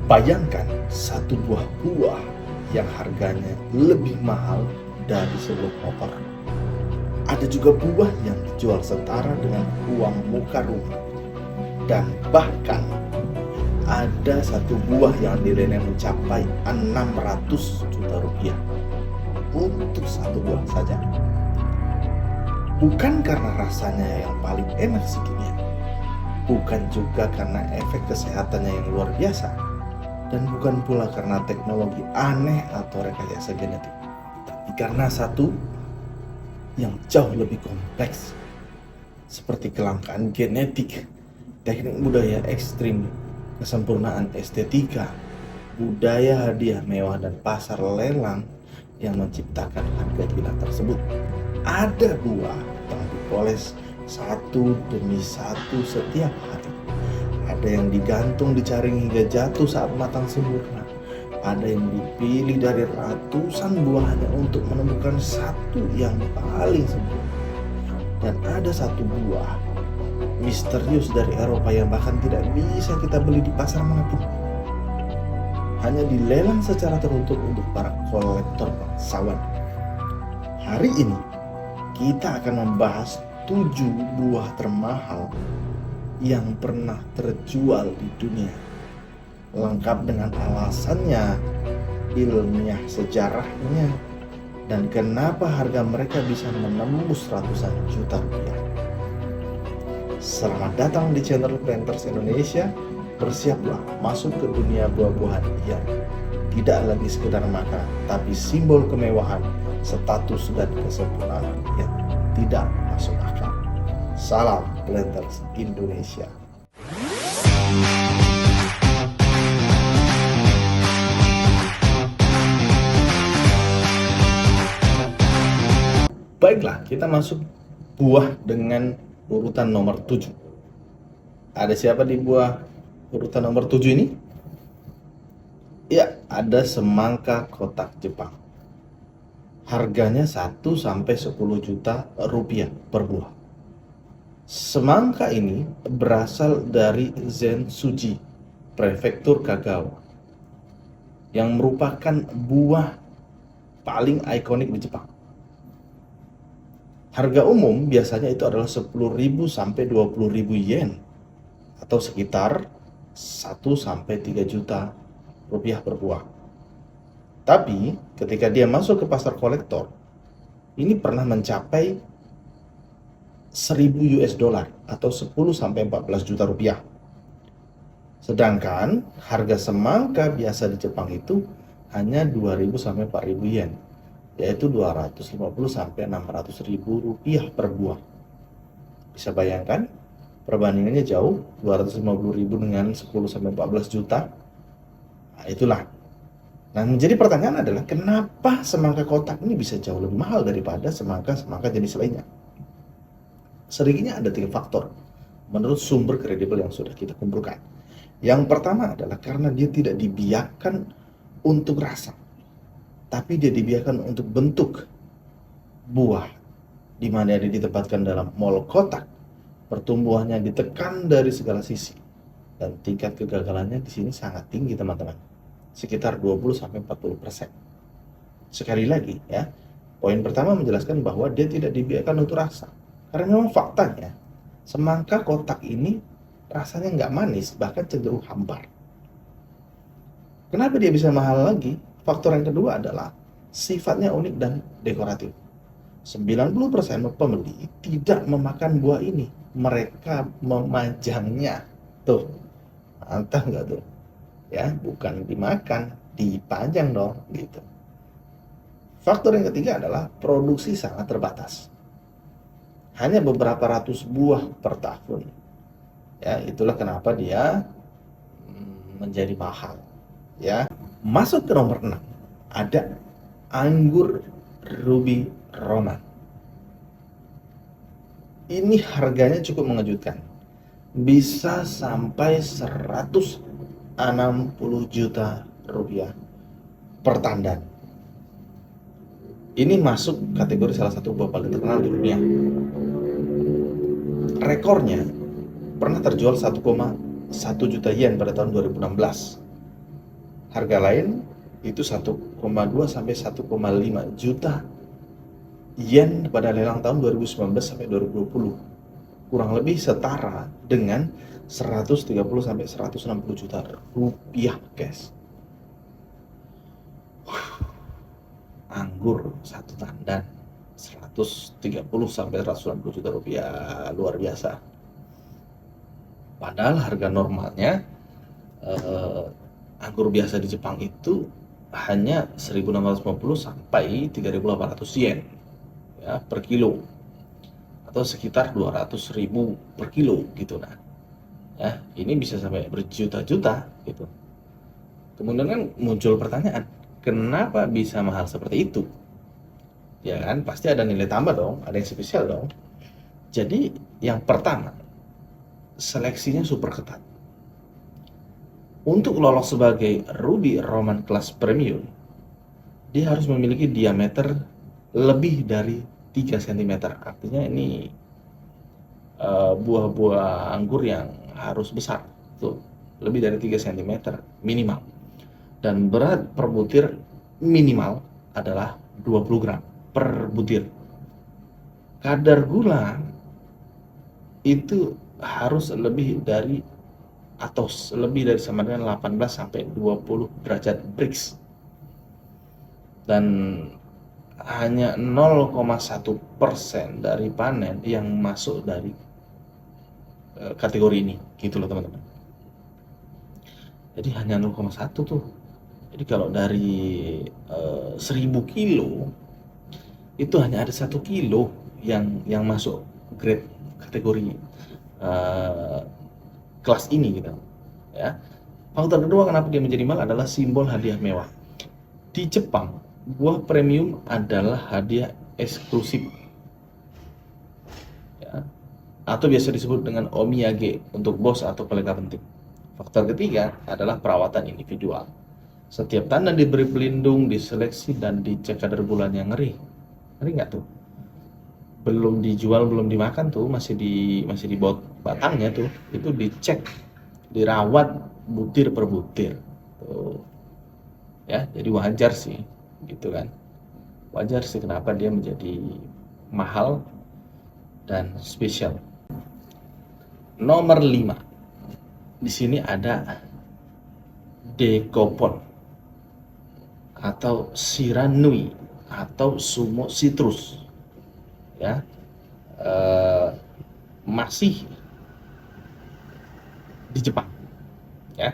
Bayangkan satu buah yang harganya lebih mahal dari sebuah motor. Ada juga buah yang dijual setara dengan uang muka rumah. Dan bahkan ada satu buah yang nilainya mencapai 600 juta rupiah untuk satu buah saja. Bukan karena rasanya yang paling enak sedunia, bukan juga karena efek kesehatannya yang luar biasa, dan bukan pula karena teknologi aneh atau rekayasa genetik, tapi karena satu yang jauh lebih kompleks, seperti kelangkaan genetik, teknik budaya ekstrim, kesempurnaan estetika, budaya hadiah mewah, dan pasar lelang yang menciptakan harga gila tersebut. Ada buah yang dipoles satu demi satu setiap hari. Ada yang digantung dicaring hingga jatuh saat matang sempurna. Ada yang dipilih dari ratusan buah hanya untuk menemukan satu yang paling sempurna. Dan ada satu buah misterius dari Eropa yang bahkan tidak bisa kita beli di pasar manapun. Hanya dilelang secara tertutup untuk para kolektor bangsawan. Hari ini kita akan membahas 7 buah termahal yang pernah terjual di dunia, lengkap dengan alasannya, ilmiah sejarahnya, dan kenapa harga mereka bisa menembus ratusan juta rupiah. Selamat datang di channel Planters Indonesia. Bersiaplah masuk ke dunia buah-buahan yang tidak lagi sekedar makan, tapi simbol kemewahan, status, dan kesempurnaan yang tidak masuk akal. Salam Planters Indonesia. Baiklah, kita masuk buah dengan urutan nomor 7. Ada siapa di buah urutan nomor 7 ini? Ya, ada semangka kotak Jepang. Harganya 1-10 juta rupiah per buah. Semangka ini berasal dari Zensuji, prefektur Kagawa, yang merupakan buah paling ikonik di Jepang. Harga umum biasanya itu adalah 10.000 sampai 20.000 yen, atau sekitar 1-3 juta rupiah per buah. Tapi ketika dia masuk ke pasar kolektor, ini pernah mencapai 1.000 US dollar atau 10-14 juta rupiah. Sedangkan harga semangka biasa di Jepang itu hanya 2.000 sampai 4.000 yen, yaitu 250 sampai 600 ribu rupiah per buah. Bisa bayangkan perbandingannya jauh, 250 ribu dengan 10 sampai 14 juta. Nah, itulah. Nah, menjadi pertanyaan adalah kenapa semangka kotak ini bisa jauh lebih mahal daripada semangka jenis lainnya? Seringnya ada 3 faktor menurut sumber kredibel yang sudah kita kumpulkan. Yang pertama adalah karena dia tidak dibiarkan untuk rasa, tapi dia dibiarkan untuk bentuk buah, di mana dia ditempatkan dalam mall kotak. Pertumbuhannya ditekan dari segala sisi, dan tingkat kegagalannya di sini sangat tinggi, teman-teman, sekitar 20-40%. Sekali lagi ya, poin pertama menjelaskan bahwa dia tidak dibiarkan untuk rasa, karena memang faktanya semangka kotak ini rasanya nggak manis, bahkan cenderung hambar. Kenapa dia bisa mahal lagi? Faktor yang kedua adalah sifatnya unik dan dekoratif. 90% pembeli tidak memakan buah ini, mereka memajangnya. Tuh, mantap nggak tuh? Ya, bukan dimakan, dipajang dong, gitu. Faktor yang ketiga adalah produksi sangat terbatas. Hanya beberapa ratus buah per tahun. Ya, itulah kenapa dia menjadi mahal. Ya, masuk ke nomor 6. Ada anggur Ruby Roman. Ini harganya cukup mengejutkan. Bisa sampai 160 juta rupiah per tandan. Ini masuk kategori salah satu buah paling terkenal di dunia. Rekornya pernah terjual 1,1 juta yen pada tahun 2016. Harga lain itu 1,2 sampai 1,5 juta yen pada lelang tahun 2019 sampai 2020. Kurang lebih setara dengan 130 sampai 160 juta rupiah, guys. Anggur satu tandan 130 sampai 160 juta rupiah, luar biasa. Padahal harga normalnya anggur biasa di Jepang itu hanya 1.650 sampai 3.800 yen ya per kilo, atau sekitar 200.000 per kilo gitu. Nah ya, ini bisa sampai berjuta-juta gitu. Kemudian kan muncul pertanyaan, kenapa bisa mahal seperti itu? Ya kan, pasti ada nilai tambah dong, ada yang spesial dong. Jadi yang pertama, seleksinya super ketat. Untuk lolos sebagai Ruby Roman kelas premium, dia harus memiliki diameter lebih dari 3 cm. Artinya ini buah-buah anggur yang harus besar tuh, lebih dari 3 cm minimal. Dan berat per butir minimal adalah 20 gram per butir. Kadar gula itu harus lebih dari atau lebih dari sama dengan 18 sampai 20 derajat Brix. Dan hanya 0,1% dari panen yang masuk dari kategori ini, gitu loh teman-teman. Jadi hanya 0,1 tuh. Jadi kalau dari 1000 kilo itu hanya ada 1 kilo yang masuk grade kategori kelas ini gitu ya. Faktor kedua kenapa dia menjadi mahal adalah simbol hadiah mewah. Di Jepang, buah premium adalah hadiah eksklusif ya, atau biasa disebut dengan omiyage untuk bos atau kolega penting. Faktor ketiga adalah perawatan individual. Setiap tandan diberi pelindung, diseleksi, dan dicek kadar gulanya. Ngeri nggak tuh? Belum dijual, belum dimakan tuh, masih di batangnya tuh, itu dicek, dirawat butir per butir tuh ya. Jadi wajar sih gitu kan, wajar sih kenapa dia menjadi mahal dan spesial. Nomor 5 di sini ada Dekopon atau Shiranui atau Sumo Citrus ya. Masih di Jepang ya.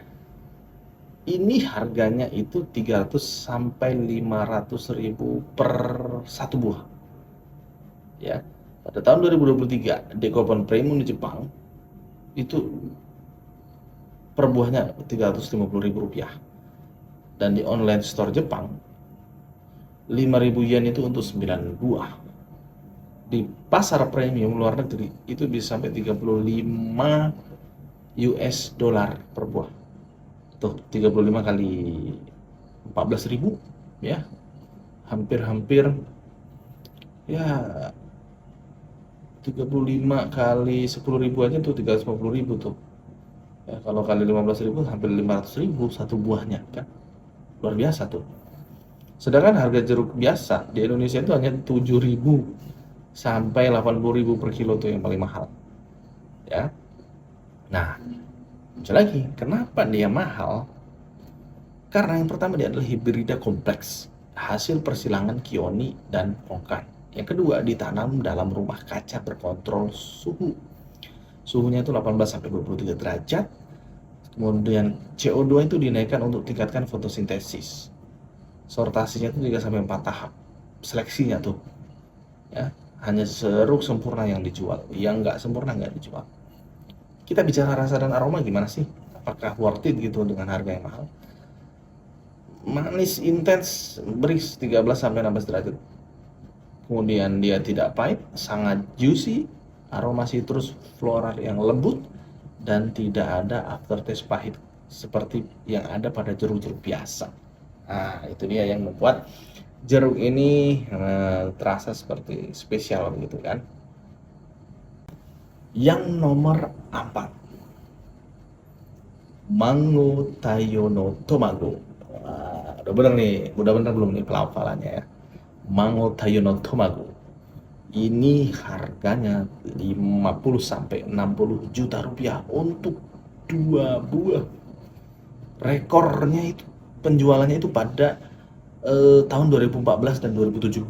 Ini harganya itu 300 sampai 500 ribu per satu buah ya. Pada tahun 2023 Dekopon Premium di Jepang itu per buahnya 350 ribu rupiah, dan di online store Jepang 5.000 yen itu untuk 9 buah. Di pasar premium luar negeri itu bisa sampai 35 US dollar per buah. Tuh 35 kali 14.000 ya, hampir ya 35 kali 10.000 aja tuh 350.000 tuh ya. Kalau kali 15.000 hampir 500.000 satu buahnya kan, luar biasa tuh. Sedangkan harga jeruk biasa di Indonesia itu hanya 7.000 sampai 80.000 per kilo tuh yang paling mahal ya. Nah, muncul lagi, kenapa dia mahal? Karena yang pertama dia adalah hibrida kompleks, hasil persilangan kioni dan pongkan. Yang kedua, ditanam dalam rumah kaca berkontrol suhu. Suhunya itu 18 sampai 23 derajat. Kemudian CO2 itu dinaikkan untuk tingkatkan fotosintesis. Sortasinya itu 3 sampai 4 tahap. Seleksinya tuh ya, hanya seruk sempurna yang dijual. Yang nggak sempurna nggak dijual. Kita bicara rasa dan aroma gimana sih? Apakah worth it gitu dengan harga yang mahal? Manis intens, Brix 13 sampai 16 derajat. Kemudian dia tidak pahit, sangat juicy, aroma citrus floral yang lembut, dan tidak ada aftertaste pahit seperti yang ada pada jeruk-jeruk biasa. Nah, itu dia yang membuat jeruk ini terasa seperti spesial gitu kan. Yang nomor 4, Mango Taiyo no Tomago Udah bener nih, udah bener belum nih pelafalannya ya? Mango Tayono Tomago. Ini harganya 50 sampai 60 juta rupiah untuk 2 buah. Rekornya itu penjualannya itu pada tahun 2014 dan 2017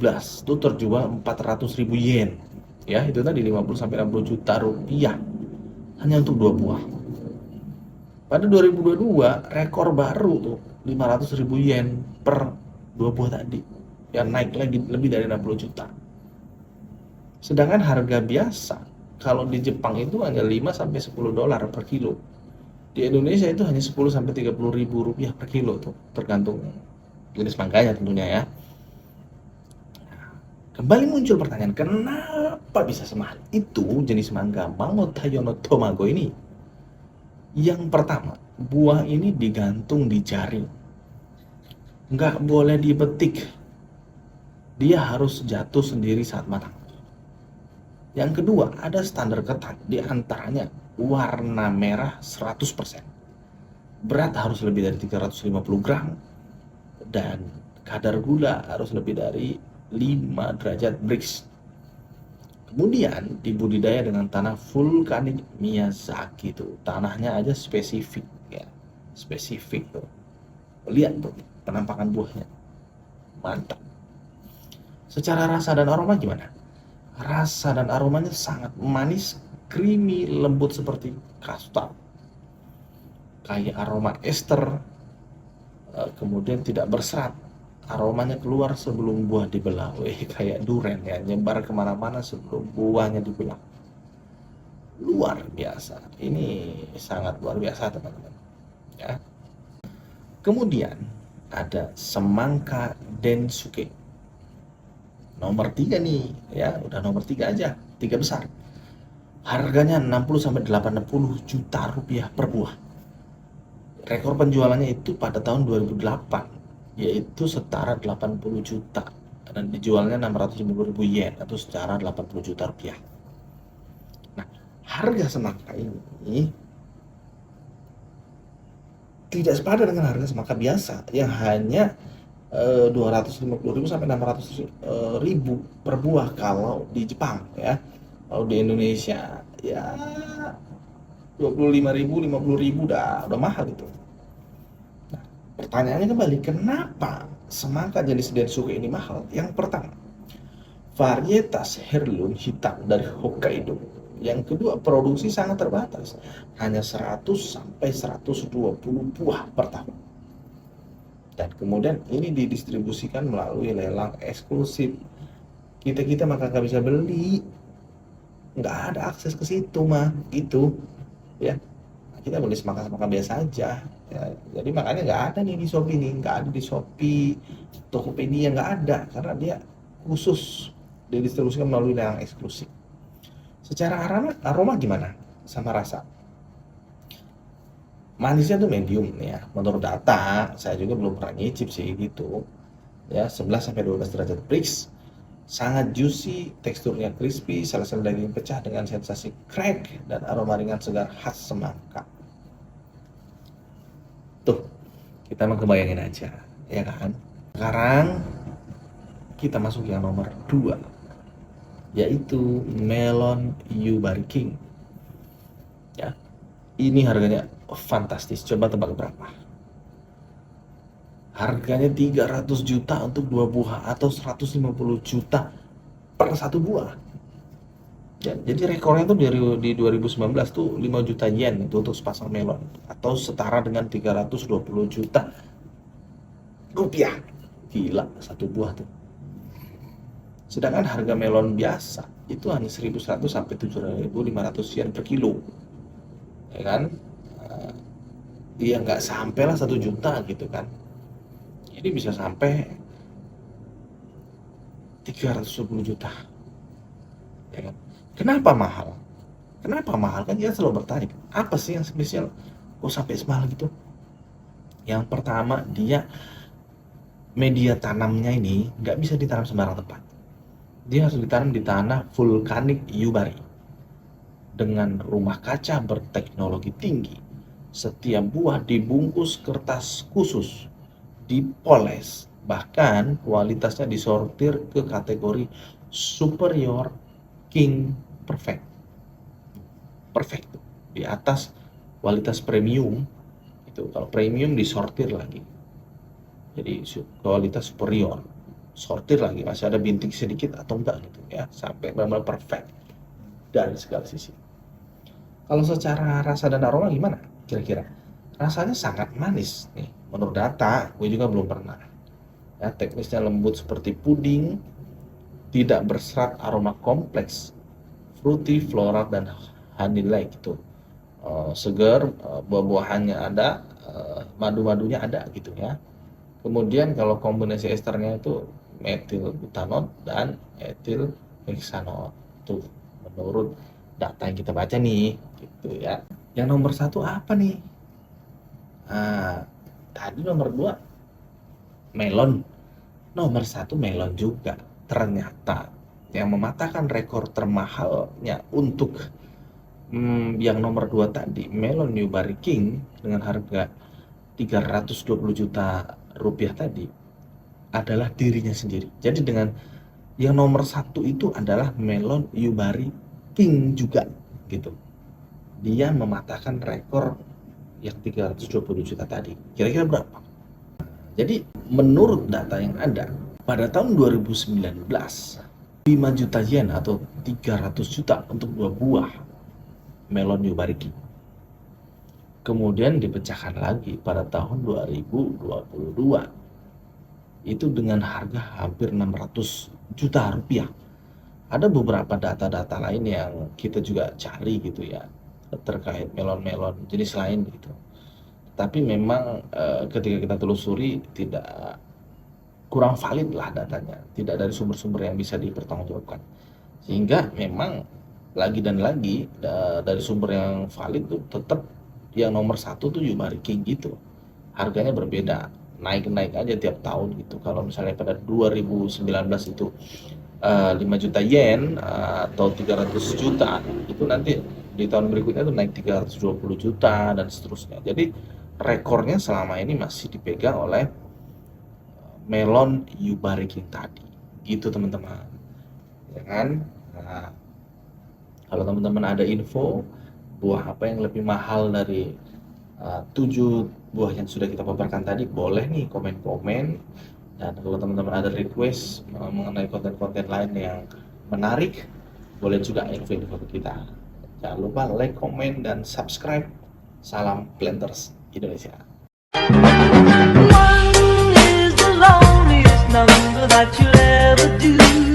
itu terjual 400.000 yen. Ya, itu tadi 50 sampai 60 juta rupiah hanya untuk 2 buah. Pada 2022 rekor baru tuh 500.000 yen per 2 buah tadi. Ya naik lagi lebih dari 60 juta. Sedangkan harga biasa kalau di Jepang itu hanya 5 sampai 10 dolar per kilo. Di Indonesia itu hanya 10 sampai 30 ribu rupiah per kilo tuh, tergantung jenis mangganya tentunya ya. Kembali muncul pertanyaan, kenapa bisa semahal itu jenis mangga Mango Tayono Tomago ini? Yang pertama, buah ini digantung di jari. Nggak boleh dipetik. Dia harus jatuh sendiri saat matang. Yang kedua, ada standar ketat, di antaranya warna merah 100%. Berat harus lebih dari 350 gram dan kadar gula harus lebih dari 5 derajat Brix. Kemudian dibudidaya dengan tanah vulkanik Miyazaki tuh. Tanahnya aja spesifik ya. Spesifik tuh. Lihat tuh penampakan buahnya. Mantap. Secara rasa dan aroma gimana? Rasa dan aromanya sangat manis, creamy, lembut seperti kastard. Kayak aroma ester, kemudian tidak berserat. Aromanya keluar sebelum buah dibelah. Kayak durian ya, nyebar kemana-mana sebelum buahnya dibelah. Luar biasa. Ini sangat luar biasa teman-teman. Ya. Kemudian ada semangka densuke. Nomor 3 nih, ya udah nomor 3 aja, 3 besar. Harganya 60 sampai 80 juta rupiah per buah. Rekor penjualannya itu pada tahun 2008, yaitu setara 80 juta dan dijualnya 650.000 yen atau setara 80 juta rupiah. Nah, harga semangka ini tidak sepadan dengan harga semangka biasa yang hanya 250.000 sampai 600.000 per buah kalau di Jepang ya. Kalau di Indonesia ya 25.000, 50.000 udah mahal itu. Nah, pertanyaannya kembali, kenapa semangka jenis densuke ini mahal? Yang pertama, varietas heirloom hitam dari Hokkaido. Yang kedua, produksi sangat terbatas, hanya 100 sampai 120 buah per tahun. Dan kemudian ini didistribusikan melalui lelang eksklusif. Kita maka nggak bisa beli, nggak ada akses ke situ mah, gitu ya. Kita beli semangka biasa aja ya. Jadi makanya nggak ada nih di Shopee nih, nggak ada di Shopee, Tokopedia nggak ada, karena dia khusus didistribusikan melalui lelang eksklusif. Secara aroma gimana sama rasa? Manisnya tuh medium ya, menurut data saya juga belum pernah nyicip sih gitu ya. 11 sampai 12 derajat Brix, sangat juicy, teksturnya crispy, sel-sel daging pecah dengan sensasi crack dan aroma ringan segar khas semangka. Tuh, kita mah kebayangin aja ya kan. Sekarang kita masuk yang nomor 2, yaitu melon Yubari King ya. Ini harganya fantastis, coba tebak berapa? Harganya 300 juta untuk 2 buah atau 150 juta per 1 buah ya. Jadi rekornya tuh di 2019 tuh 5 juta yen itu untuk sepasang melon, atau setara dengan 320 juta rupiah. Gila, 1 buah tuh. Sedangkan harga melon biasa itu hanya 1.100 sampai 7.500 yen per kilo ya kan. Dia nggak sampai lah 1 juta gitu kan. Jadi bisa sampai 310 juta ya kan. Kenapa mahal? Kenapa mahal? Kan kita selalu bertanya, apa sih yang spesial kok sampai semahal gitu? Yang pertama, dia media tanamnya ini nggak bisa ditanam sembarang tempat. Dia harus ditanam di tanah vulkanik Yubari dengan rumah kaca berteknologi tinggi. Setiap buah dibungkus kertas khusus, dipoles, bahkan kualitasnya disortir ke kategori superior, king, perfect. Perfect tuh. Di atas kualitas premium itu. Kalau premium disortir lagi. Jadi kualitas superior. Sortir lagi, masih ada bintik sedikit atau enggak gitu ya, sampai benar-benar perfect dari segala sisi. Kalau secara rasa dan aroma gimana kira-kira? Rasanya sangat manis nih, menurut data, gue juga belum pernah. Ya, teknisnya lembut seperti puding, tidak berserat, aroma kompleks, fruity, floral, dan honey-like gitu. Segar, buah-buahannya ada, madu-madunya ada gitu ya. Kemudian kalau kombinasi esternya itu metil butanol dan etil heksanol. Tuh, menurut data yang kita baca nih, gitu ya. Yang nomor 1 apa nih? Tadi nomor 2 melon. Nomor 1 melon juga. Ternyata yang mematahkan rekor termahalnya untuk yang nomor 2 tadi, melon Newbery King dengan harga 320 juta rupiah tadi adalah dirinya sendiri. Jadi dengan yang nomor 1 itu adalah melon Newbery King juga gitu. Dia mematahkan rekor yang 320 juta tadi. Kira-kira berapa? Jadi menurut data yang ada, pada tahun 2019 5 juta yen atau 300 juta untuk 2 buah melon Newbery King. Kemudian dipecahkan lagi pada tahun 2022. Itu dengan harga hampir 600 juta rupiah. Ada beberapa data-data lain yang kita juga cari gitu ya, terkait melon-melon jenis lain gitu. Tapi memang ketika kita telusuri tidak, kurang valid lah datanya, tidak dari sumber-sumber yang bisa dipertanggungjawabkan. Sehingga memang lagi dan lagi dari sumber yang valid tuh tetap yang nomor 1 tuh Newbery King gitu. Harganya berbeda, naik-naik aja tiap tahun gitu. Kalau misalnya pada 2019 itu 5 juta yen atau 300 juta, itu nanti di tahun berikutnya tuh naik 320 juta dan seterusnya. Jadi rekornya selama ini masih dipegang oleh melon Newbery King tadi. Gitu teman-teman. Ya kan? Nah, kalau teman-teman ada info buah apa yang lebih mahal dari 7 buah yang sudah kita paparkan tadi, boleh nih komen-komen. Dan kalau teman-teman ada request mengenai konten-konten lain yang menarik, boleh juga info-info ke kita. Jangan lupa like, komen, dan subscribe. Salam Planters Indonesia. One is the loneliest number that you'll ever do.